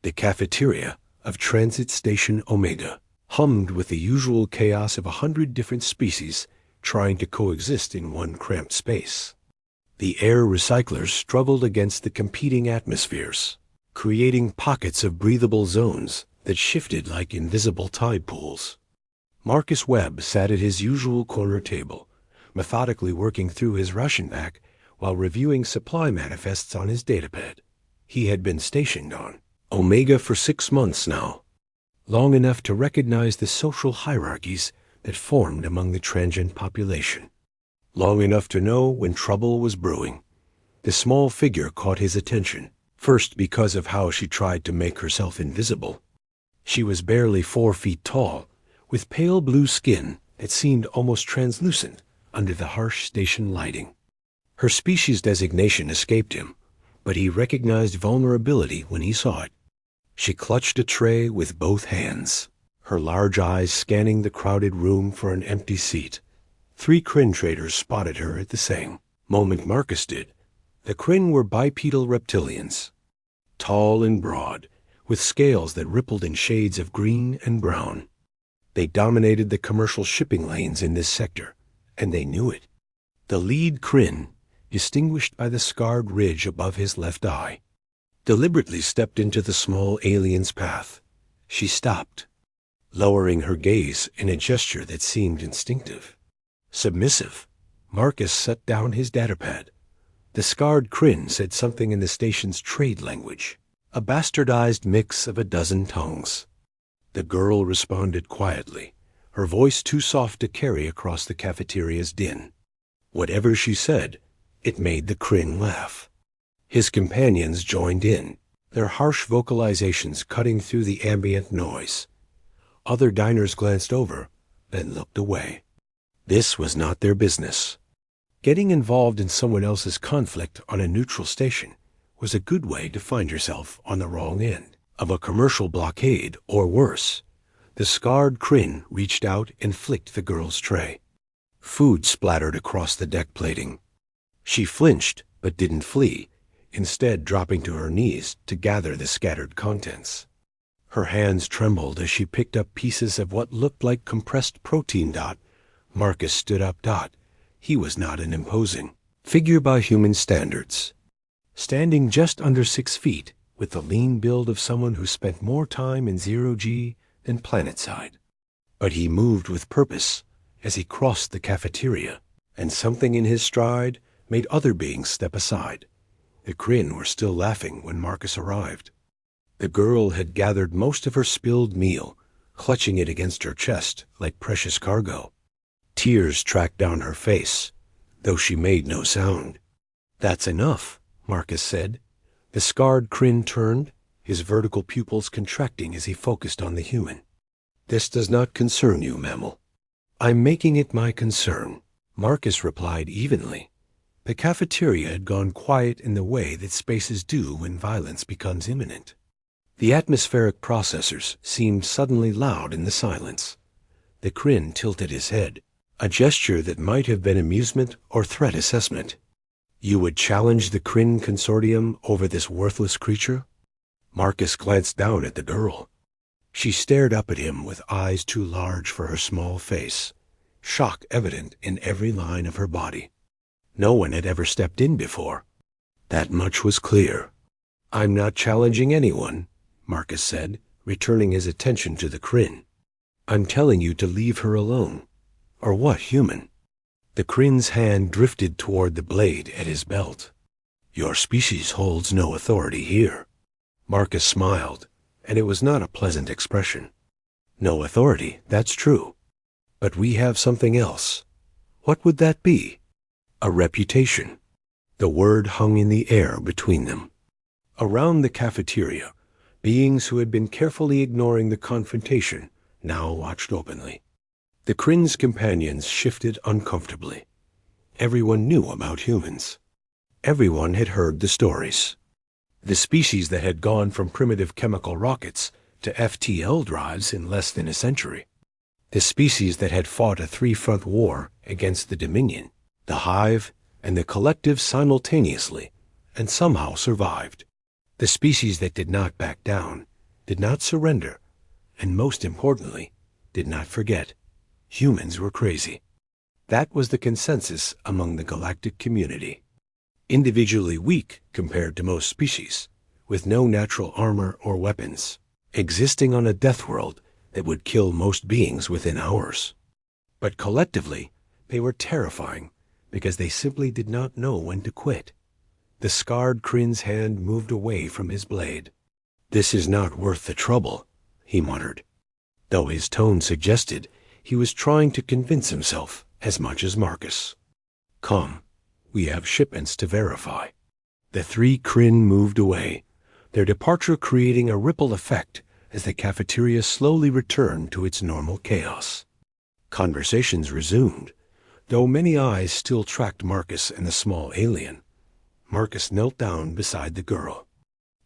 The cafeteria of Transit Station Omega hummed with the usual chaos of 100 different species trying to coexist in one cramped space. The air recyclers struggled against the competing atmospheres, creating pockets of breathable zones that shifted like invisible tide pools. Marcus Webb sat at his usual corner table, methodically working through his ration pack while reviewing supply manifests on his datapad. He had been stationed on Omega for 6 months now, long enough to recognize the social hierarchies that formed among the transient population, long enough to know when trouble was brewing. The small figure caught his attention, first because of how she tried to make herself invisible. She was barely 4 feet tall, with pale blue skin that seemed almost translucent under the harsh station lighting. Her species designation escaped him, but he recognized vulnerability when he saw it. She clutched a tray with both hands, her large eyes scanning the crowded room for an empty seat. 3 Kryn traders spotted her at the same moment Marcus did. The Kryn were bipedal reptilians, tall and broad, with scales that rippled in shades of green and brown. They dominated the commercial shipping lanes in this sector, and they knew it. The lead Kryn, distinguished by the scarred ridge above his left eye, deliberately stepped into the small alien's path. She stopped, lowering her gaze in a gesture that seemed instinctive. Submissive, Marcus set down his datapad. The scarred Kryn said something in the station's trade language, a bastardized mix of a dozen tongues. The girl responded quietly, her voice too soft to carry across the cafeteria's din. Whatever she said, it made the Kryn laugh. His companions joined in, their harsh vocalizations cutting through the ambient noise. Other diners glanced over, then looked away. This was not their business. Getting involved in someone else's conflict on a neutral station was a good way to find yourself on the wrong end of a commercial blockade, or worse. The scarred Kryn reached out and flicked the girl's tray. Food splattered across the deck plating. She flinched, but didn't flee, instead dropping to her knees to gather the scattered contents. Her hands trembled as she picked up pieces of what looked like compressed protein. Marcus stood up. He was not an imposing figure by human standards, standing just under 6 feet, with the lean build of someone who spent more time in zero-G than planetside. But he moved with purpose as he crossed the cafeteria, and something in his stride made other beings step aside. The Kryn were still laughing when Marcus arrived. The girl had gathered most of her spilled meal, clutching it against her chest like precious cargo. Tears tracked down her face, though she made no sound. "That's enough," Marcus said. The scarred Kryn turned, his vertical pupils contracting as he focused on the human. "This does not concern you, mammal." "I'm making it my concern," Marcus replied evenly. The cafeteria had gone quiet in the way that spaces do when violence becomes imminent. The atmospheric processors seemed suddenly loud in the silence. The Kryn tilted his head, a gesture that might have been amusement or threat assessment. "You would challenge the Kryn consortium over this worthless creature?" Marcus glanced down at the girl. She stared up at him with eyes too large for her small face, shock evident in every line of her body. No one had ever stepped in before. That much was clear. "I'm not challenging anyone," Marcus said, returning his attention to the Kryn. "I'm telling you to leave her alone." "Or what, human?" The Kryn's hand drifted toward the blade at his belt. "Your species holds no authority here." Marcus smiled, and it was not a pleasant expression. "No authority, that's true. But we have something else." "What would that be?" "A reputation." The word hung in the air between them. Around the cafeteria, beings who had been carefully ignoring the confrontation now watched openly. The Kryn's companions shifted uncomfortably. Everyone knew about humans. Everyone had heard the stories. The species that had gone from primitive chemical rockets to FTL drives in less than a century. The species that had fought a 3-front war against the Dominion, the Hive, and the Collective simultaneously, and somehow survived. The species that did not back down did not surrender, and most importantly, did not forget. Humans were crazy. That was the consensus among the galactic community. Individually weak compared to most species, with no natural armor or weapons, existing on a death world that would kill most beings within hours. But collectively, they were terrifying because they simply did not know when to quit. The scarred Kryn's hand moved away from his blade. "This is not worth the trouble," he muttered, though his tone suggested he was trying to convince himself as much as Marcus. "Come, we have shipments to verify." The 3 Kryn moved away, their departure creating a ripple effect as the cafeteria slowly returned to its normal chaos. Conversations resumed, though many eyes still tracked Marcus and the small alien. Marcus knelt down beside the girl.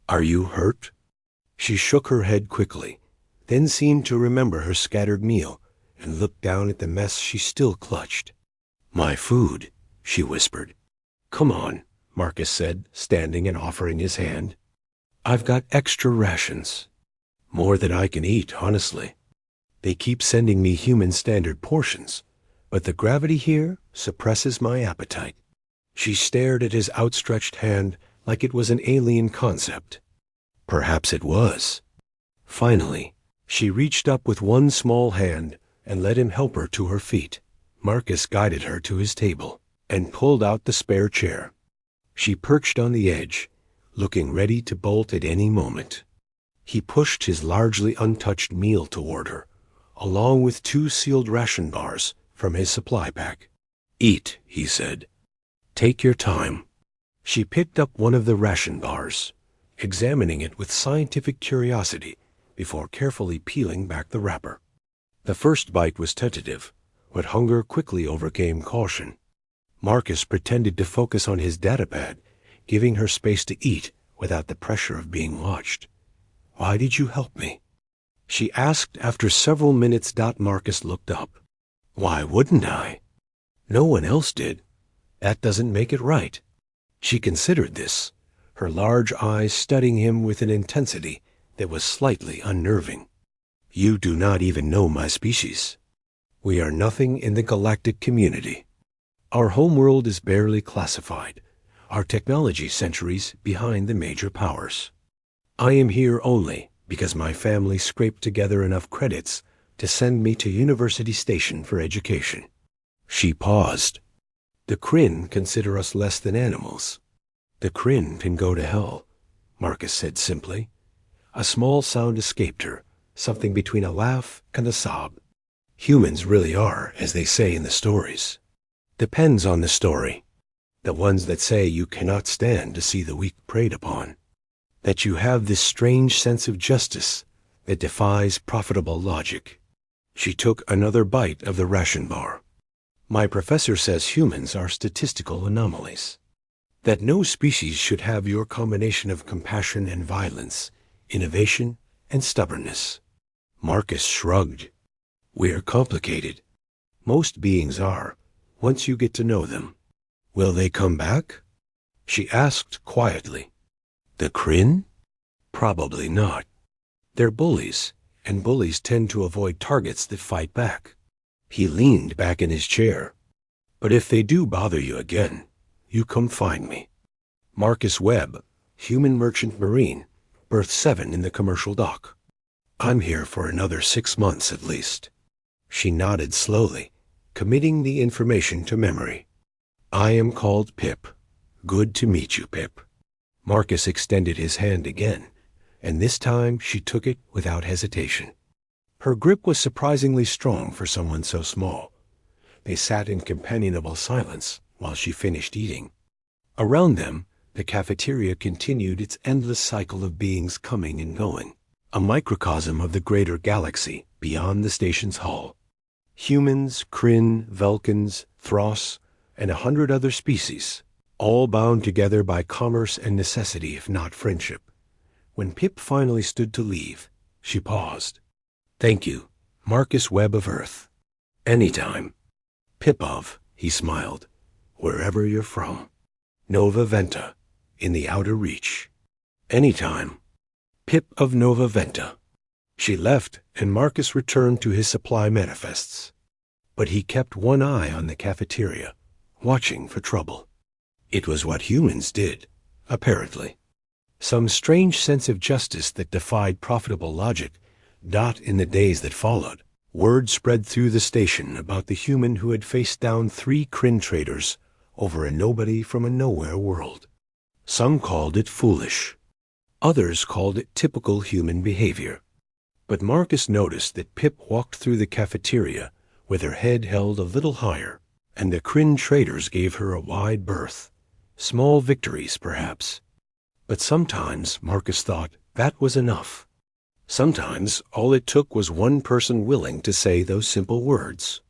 "Are you hurt?" She shook her head quickly, then seemed to remember her scattered meal and looked down at the mess she still clutched. "My food," she whispered. "Come on," Marcus said, standing and offering his hand. "I've got extra rations. More than I can eat, honestly. They keep sending me human standard portions, but the gravity here suppresses my appetite." She stared at his outstretched hand like it was an alien concept. Perhaps it was. Finally, she reached up with one small hand and let him help her to her feet. Marcus guided her to his table and pulled out the spare chair. She perched on the edge, looking ready to bolt at any moment. He pushed his largely untouched meal toward her, along with 2 sealed ration bars from his supply pack. "Eat," he said. "Take your time." She picked up one of the ration bars, examining it with scientific curiosity before carefully peeling back the wrapper. The first bite was tentative, but hunger quickly overcame caution. Marcus pretended to focus on his datapad, giving her space to eat without the pressure of being watched. "Why did you help me?" she asked after several minutes. Marcus looked up. "Why wouldn't I? No one else did. That doesn't make it right." She considered this, her large eyes studying him with an intensity that was slightly unnerving. "You do not even know my species. We are nothing in the galactic community. Our homeworld is barely classified, our technology centuries behind the major powers. I am here only because my family scraped together enough credits to send me to University Station for education." She paused. "The Kryn consider us less than animals." "The Kryn can go to hell," Marcus said simply. A small sound escaped her, something between a laugh and a sob. "Humans really are, as they say in the stories." "Depends on the story. The ones that say you cannot stand to see the weak preyed upon. That you have this strange sense of justice that defies profitable logic." She took another bite of the ration bar. "My professor says humans are statistical anomalies. That no species should have your combination of compassion and violence, innovation and stubbornness." Marcus shrugged. "We're complicated. Most beings are, once you get to know them." "Will they come back?" she asked quietly. "The Kryn? Probably not. They're bullies, and bullies tend to avoid targets that fight back." He leaned back in his chair. "But if they do bother you again, you come find me. Marcus Webb, human merchant marine, berth 7 in the commercial dock. I'm here for another 6 months at least." She nodded slowly, committing the information to memory. "I am called Pip. Good to meet you, Pip." Marcus extended his hand again, and this time she took it without hesitation. Her grip was surprisingly strong for someone so small. They sat in companionable silence while she finished eating. Around them, the cafeteria continued its endless cycle of beings coming and going, a microcosm of the greater galaxy beyond the station's hull. Humans, Kryn, Vulcans, Thros, and 100 other species, all bound together by commerce and necessity if not friendship. When Pip finally stood to leave, she paused. "Thank you, Marcus Webb of Earth." "Anytime." "Pip of," he smiled, "wherever you're from. Nova Venta, in the outer reach." "Anytime." Pip of Nova Venta. She left, and Marcus returned to his supply manifests. But he kept one eye on the cafeteria, watching for trouble. It was what humans did, apparently. Some strange sense of justice that defied profitable logic. In the days that followed, word spread through the station about the human who had faced down 3 Kryn traders over a nobody from a nowhere world. Some called it foolish. Others called it typical human behavior. But Marcus noticed that Pip walked through the cafeteria with her head held a little higher, and the Kryn traders gave her a wide berth. Small victories, perhaps. But sometimes, Marcus thought, that was enough. Sometimes all it took was one person willing to say those simple words.